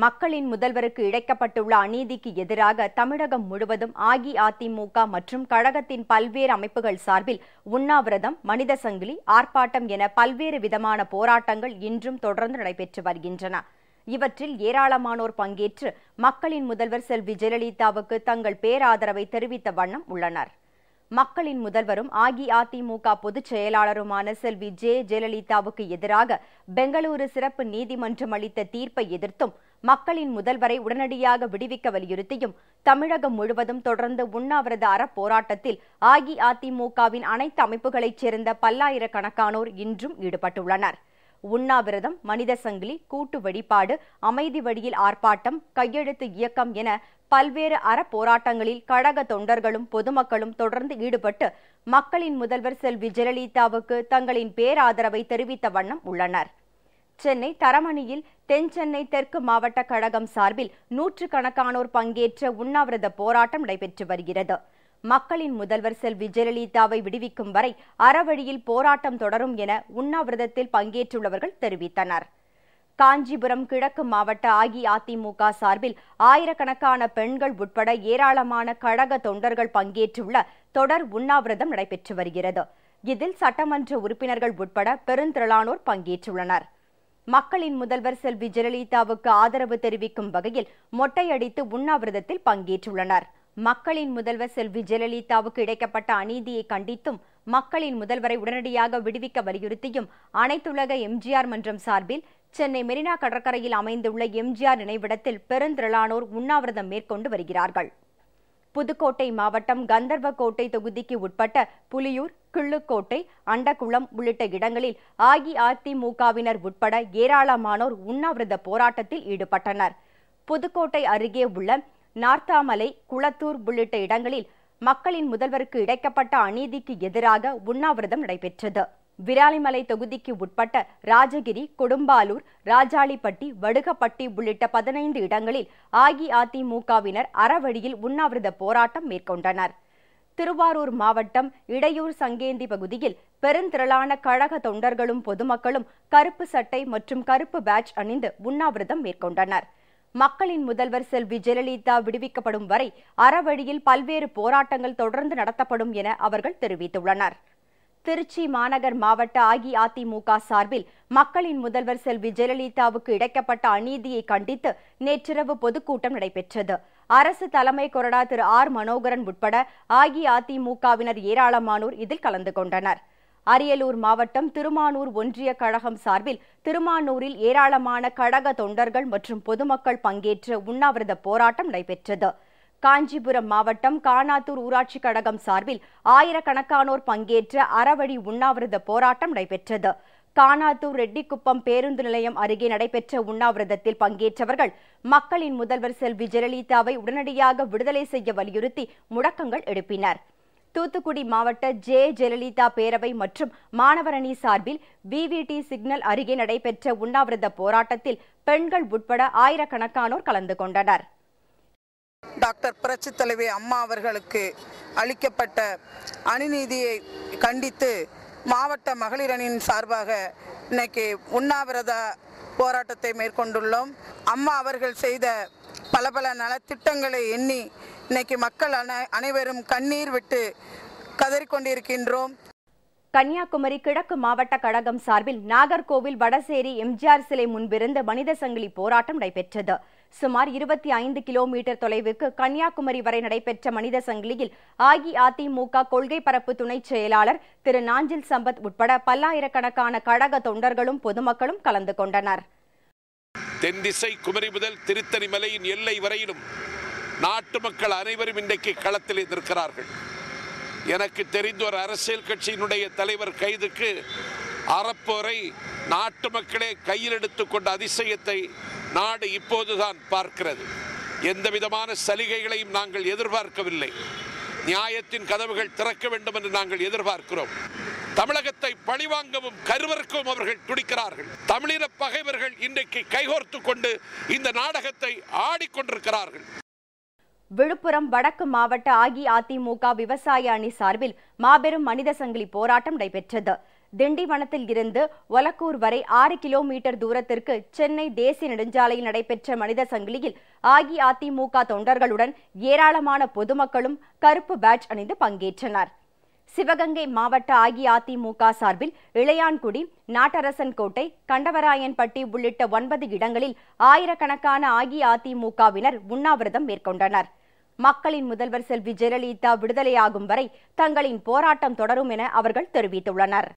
மக்களின் முதல்வருக்கு இழைக்கப்பட்டுள்ள அநீதிக்கு எதிராக தமிழகம் முழுவதும் அஇஅதிமுக மற்றும் கழகத்தின் பல்வேறு அமைப்புகள் சார்பில் உண்ணாவிரதம், மனித சங்கிலி, ஆர்ப்பாட்டம் என பல்வேறு விதமான போராட்டங்கள் இன்றும் தொடர்ந்து நடைபெற்று வருகின்றன. இவற்றில் ஏராளமானோர் பங்கேற்று மக்களின் முதல்வர் செல்வி ஜெயலலிதாவுக்கு தங்கள் பேராதரவை தெரிவித்த வண்ணம் உள்ளனர். மக்களின் முதல்வரும் அஇஅதிமுக பொதுச் செயலாளருமான செல்வி ஜெயலலிதாவுக்கு எதிராக பெங்களூரு சிறப்பு நீதிமன்றம் அளித்த தீர்ப்பை எதிர்த்தும், மக்களின் முதல்வரை உடனடியாக விடுவிக்க வலியுறுத்தியும் தமிழகம் முழுவதும் தொடர்ந்து உண்ணாவிரத அறப்போராட்டத்தில் அஇஅதிமுகவின் அனைத்து அமைப்புகளைச் சேர்ந்த பல்லாயிரக்கணக்கானோர் இன்றும் ஈடுபட்டுள்ளனர். உண்ணாவிரதம், மனித சங்கிலி, கூட்டு வழிபாடு, அமைதி வழியில் ஆர்ப்பாட்டம், கையெழுத்து இயக்கம் என பல்வேறு அறப்போராட்டங்களில் கழக தொண்டர்களும் பொதுமக்களும் தொடர்ந்து ஈடுபட்டு மக்களின் முதல்வர் செல்வி ஜெயலலிதாவுக்கு தங்களின் பேராதரவை தெரிவித்த வண்ணம் உள்ளனர். சென்னை தரமணியில் தென் சென்னை தெற்கு மாவட்ட கழகம் சார்பில் நூற்றுக்கணக்கானோர் பங்கேற்ற உண்ணாவிரத போராட்டம் நடைபெற்று வருகிறது. மக்களின் முதல்வர் செல்வி ஜெயலலிதாவை விடுவிக்கும் வரை அறவழியில் போராட்டம் தொடரும் என உண்ணாவிரதத்தில் பங்கேற்றுள்ளவர்கள் தெரிவித்தனர். காஞ்சிபுரம் கிழக்கு மாவட்ட அஇஅதிமுக சார்பில் ஆயிரக்கணக்கான பெண்கள் உட்பட ஏராளமான கழக தொண்டர்கள் பங்கேற்றுள்ள தொடர் உண்ணாவிரதம் நடைபெற்று வருகிறது. இதில் சட்டமன்ற உறுப்பினர்கள் உட்பட பெருந்திரளானோர் பங்கேற்றுள்ளனர். மக்களின் முதல்வர் செல்வி ஜெயலலிதாவுக்கு ஆதரவு தெரிவிக்கும் வகையில் மொட்டையடித்து உண்ணாவிரதத்தில் பங்கேற்றுள்ளனர். மக்களின் முதல்வர் செல்வி ஜெயலலிதாவுக்கு இழைக்கப்பட்ட அநீதியை கண்டித்தும், மக்களின் முதல்வரை உடனடியாக விடுவிக்க வலியுறுத்தியும் அனைத்துலக எம்ஜிஆர் மன்றம் சார்பில் சென்னை மெரினா கடற்கரையில் அமைந்துள்ள எம்ஜிஆர் நினைவிடத்தில் பெருந்திரளானோர் உண்ணாவிரதம் மேற்கொண்டு வருகிறார்கள். புதுக்கோட்டை மாவட்டம் கந்தர்வக்கோட்டை தொகுதிக்கு உட்பட்ட புலியூர், கிள்ளுக்கோட்டை, அண்டக்குளம் உள்ளிட்ட இடங்களில் அஇஅதிமுகவினர் உட்பட ஏராளமானோர் உண்ணாவிரத போராட்டத்தில் ஈடுபட்டனர். புதுக்கோட்டை அருகே உள்ள நார்த்தாமலை, குளத்தூர் உள்ளிட்ட இடங்களில் மக்களின் முதல்வருக்கு இழைக்கப்பட்ட அநீதிக்கு எதிராக உண்ணாவிரதம் நடைபெற்றது. விராலிமலை தொகுதிக்கு உட்பட்ட ராஜகிரி, கொடும்பாலூர், ராஜாளிப்பட்டி, வடுகப்பட்டி உள்ளிட்ட 15 இடங்களில் அஇஅதிமுகவினர் அறவழியில் உண்ணாவிரத போராட்டம் மேற்கொண்டனர். திருவாரூர் மாவட்டம் இடையூர் சங்கேந்தி பகுதியில் பெருந்திரளான கழக தொண்டர்களும் பொதுமக்களும் கருப்பு சட்டை மற்றும் கருப்பு பேட்ஜ் அணிந்து உண்ணாவிரதம் மேற்கொண்டனர். மக்களின் முதல்வர் செல்வி ஜெயலலிதா விடுவிக்கப்படும் வரை அறவழியில் பல்வேறு போராட்டங்கள் தொடர்ந்து நடத்தப்படும் என அவர்கள் தெரிவித்துள்ளனர். திருச்சி மாநகர் மாவட்ட அஇஅதிமுக சார்பில் மக்களின் முதல்வர் செல்வி ஜெயலலிதாவுக்கு இழைக்கப்பட்ட அநீதியை கண்டித்து நேற்றிரவு பொதுக்கூட்டம் நடைபெற்றது. அரசு தலைமை கொறடா திரு ஆர் மனோகரன் உட்பட அஇஅதிமுகவினர் ஏராளமானோர் இதில் கலந்து கொண்டனர். அரியலூர் மாவட்டம் திருமானூர் ஒன்றிய கழகம் சார்பில் திருமானூரில் ஏராளமான கழக தொண்டர்கள் மற்றும் பொதுமக்கள் பங்கேற்ற உண்ணாவிரத போராட்டம் நடைபெற்றது. காஞ்சிபுரம் மாவட்டம் கானாத்தூர் ஊராட்சி கழகம் சார்பில் ஆயிரக்கணக்கானோர் பங்கேற்ற அறவழி உண்ணாவிரத போராட்டம் நடைபெற்றது. கானாத்தூர் ரெட்டிக்குப்பம் பேருந்து நிலையம் அருகே நடைபெற்ற உண்ணாவிரதத்தில் பங்கேற்றவர்கள் மக்களின் முதல்வர் செல்வி ஜெயலலிதாவை உடனடியாக விடுதலை செய்ய வலியுறுத்தி முழக்கங்கள் எழுப்பினர். தூத்துக்குடி மாவட்ட ஜெயலலிதா பேரவை மற்றும் மாணவரணி சார்பில் விவிடி சிக்னல் அருகே நடைபெற்ற உண்ணாவிரத போராட்டத்தில் பெண்கள் உட்பட ஆயிரக்கணக்கானோர் கலந்து கொண்டனர். டாக்டர் புரட்சி தலைவி அம்மா அவர்களுக்கு அளிக்கப்பட்ட அநீதியை கண்டித்து மாவட்ட மகளிர் அணியின் சார்பாக இன்னைக்கு உண்ணாவிரத போராட்டத்தை மேற்கொண்டுள்ளோம். அம்மா அவர்கள் செய்த பல நலத்திட்டங்களை எண்ணி இன்னைக்கு மக்கள் அனைவரும் கண்ணீர் விட்டு கதறிக்கொண்டிருக்கின்றோம். கன்னியாகுமரி கிழக்கு மாவட்ட கழகம் சார்பில் நாகர்கோவில் வடசேரி எம்ஜிஆர் சிலை முன்பிருந்து மனித சங்கிலி போராட்டம் நடைபெற்றது. சுமார் 25 கிலோமீட்டர் தொலைவுக்கு கன்னியாகுமரி வரை நடைபெற்ற மனித சங்கிலியில் அஇஅதிமுக கொள்கை பரப்பு துணை செயலாளர் திரு நாஞ்சில் சம்பத் உட்பட பல்லாயிரக்கணக்கான கழக தொண்டர்களும் பொதுமக்களும் கலந்து கொண்டனர். தென்திசை குமரி முதல் திருத்தணி மலையின் எல்லை வரையிலும் நாட்டு மக்கள் அனைவரும் இன்றைக்கு களத்தில் இருக்கிறார்கள். எனக்கு தெரிந்த ஒரு அரசியல் கட்சியினுடைய தலைவர் கைதுக்கு அறப்போரை நாட்டு மக்களே கையில் எடுத்துக்கொண்ட அதிசயத்தை நாடு இப்போதுதான் பார்க்கிறது. எந்த விதமான சலுகைகளையும் நாங்கள் எதிர்பார்க்கவில்லை. நியாயத்தின் கதவுகள் திறக்க வேண்டும் என்று நாங்கள் எதிர்பார்க்கிறோம். தமிழகத்தை பழிவாங்கவும் கருவறுக்கவும் அவர்கள் துடிக்கிறார்கள். தமிழின பகைவர்கள் இன்றைக்கு கைகோர்த்து கொண்டு இந்த நாடகத்தை ஆடிக்கொண்டிருக்கிறார்கள். விழுப்புரம் வடக்கு மாவட்ட அஇஅதிமுக விவசாய அணி சார்பில் மாபெரும் மனித சங்கிலி போராட்டம் நடைபெற்றது. திண்டிவனத்தில் இருந்து ஒலக்கூர் வரை 6 கிலோமீட்டர் தூரத்திற்கு சென்னை தேசிய நெடுஞ்சாலையில் நடைபெற்ற மனித சங்கிலியில் அஇஅதிமுக தொண்டர்களுடன் ஏராளமான பொதுமக்களும் கருப்பு பேட்ஜ் அணிந்து பங்கேற்றனர். சிவகங்கை மாவட்ட அஇஅதிமுக சார்பில் இளையான்குடி, நாட்டரசன் கோட்டை, கண்டவராயன்பட்டி உள்ளிட்ட 9 இடங்களில் ஆயிரக்கணக்கான அஇஅதிமுகவினர் உண்ணாவிரதம் மேற்கொண்டனர். மக்களின் முதல்வர் செல்வி ஜெயலலிதா விடுதலையாகும் வரை தங்களின் போராட்டம் தொடரும் என அவர்கள் தெரிவித்துள்ளனர்.